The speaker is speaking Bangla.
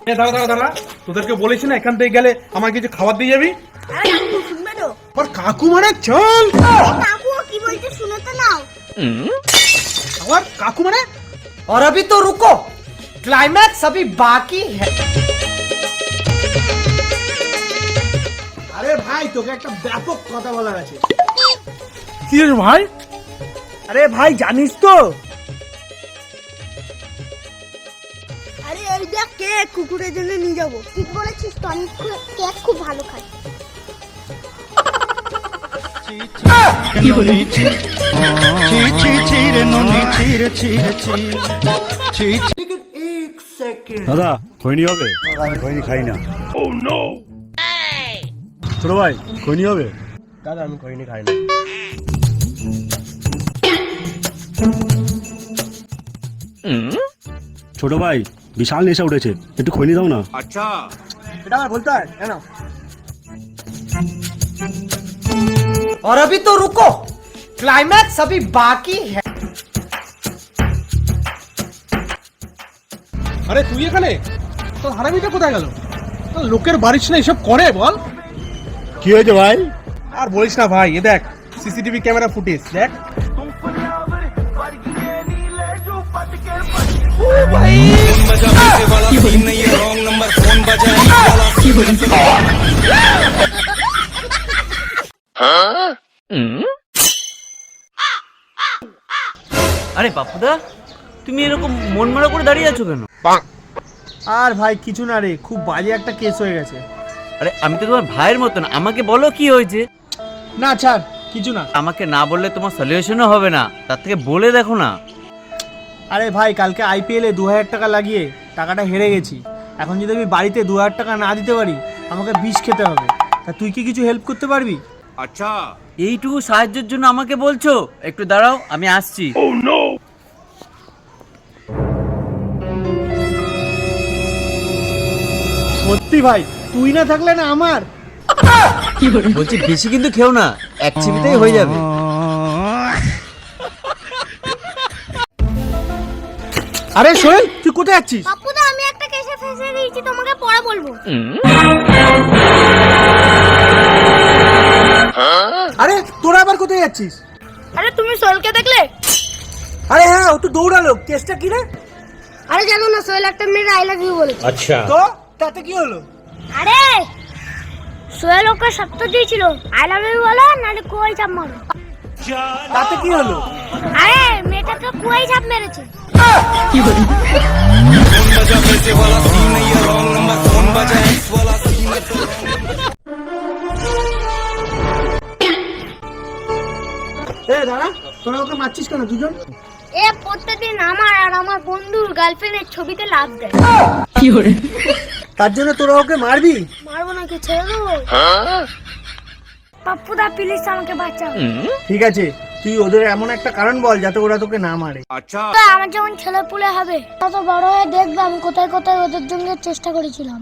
দাঁড়া দাঁড়া দাঁড়া, তোদেরকে বলেছি না এখান থেকে গেলে আমাকে কিছু খাবার দিয়ে যাবি। আর কাকু মানে চল। কাকু কি বলছে শুনে তো নাও। আবার কাকু মানে? और अभी तो रुको, क्लाइमैक्स अभी बाकी है। আরে ভাই তোকে একটা ব্যাপক কথা বলার আছে। কি রে ভাই? अरे भाई জানিস তো আরে এই দেখ কেক কুকুরের জন্য নিয়ে যাবো। ঠিক বলেছিস, টনিক কেক খুব ভালো খায়। দাদা খৈনি হবে? আমি খৈনি খাই না। ছোট ভাই খৈনি হবে? দাদা আমি খৈনি খাই না। ছোট ভাই বিশাল নেশা উঠেছে, একটু খৈনি দাও না। এটা আমার বলতে হয় কেন? और अभी तो रुको, क्लाइमैक्स अभी बाकी है। আরে তুই এখানে? তোর হারামিটা কোথায় গেল? তোর লোকের বাড়ির না এসব করে বল। কি হয়েছে ভাই? আর বলিস না ভাই, এ দেখ সিসিটিভি ক্যামেরা ফুটেজ দেখ। আরে বাপুদা, তুমি এরকম মন মারা করে দাঁড়িয়ে আছো কেন? আর ভাই কিছু না রে, খুব বাজে একটা কেস হয়ে গেছে। আরে আমি তো তোমার ভাইয়ের মতন, আমাকে বলো কি হয়েছে। না ছাড়, কিছু না। আমাকে না বললে তোমার সলিউশনও হবে না, তার থেকে বলে দেখো না। আরে ভাই কালকে আইপিএল এ 2000 টাকা লাগিয়ে টাকাটা হেরে গেছি। এখন যদি আমি বাড়িতে 2000 টাকা না দিতে পারি, আমাকে বিষ খেতে হবে। তা তুই কি কিছু হেল্প করতে পারবি? এইটুকু সাহায্যের জন্য আমাকে বলছো? একটু দাঁড়াও, আমি আসছি। সত্যি ভাই, তুই না থাকলে না আমার। বলছি বেশি কিন্তু খেও না, এক চিবিতেই হয়ে যাবে। আরে সোহেল, তুই কোথায় যাচ্ছিস? বাপুদা আমি একটা কেসে ফেঁসে গেছি, তোমাকে পরে বলবো। আরে তোরা আবার কোথায় যাচ্ছিস? আরে তুমি সোহেলকে দেখলে? আরে হ্যাঁ, ও তো দৌড়ালো। কেসটা কি রে? আরে জানো না, সোহেল একটা মেয়ের আই লাভ ইউ বলেছে। তো তাতে কি হলো? আরে সোহেল ওকে শর্ত দিয়েছিল, আই লাভ ইউ বলো নাহলে কুয়াই চাপ মারো। তাতে কি হলো? আরে মেয়েটাকে কুয়াই চাপ মেরেছে। এ দাঁড়া, তোরা ওকে মারছিস কেন দুজন? এ প্রত্যেকদিন আমার আর আমার বন্ধুর গার্লফ্রেন্ডের ছবিতে লাভ দেয়। তার জন্য তোরা ওকে মারবি? মারবো নাকি, ছেড়ে দেবো? পাপ্পুদা প্লিজ আমাকে বাঁচাও। ঠিক আছে, তুই ওদের এমন একটা কারণ বল যাতে ওরা তোকে না মারে। তা আমার যখন ছেলে পুলে হবে, তত বড় হয়ে দেখবে আমি কোথায় কোথায় ওদের জন্য চেষ্টা করেছিলাম।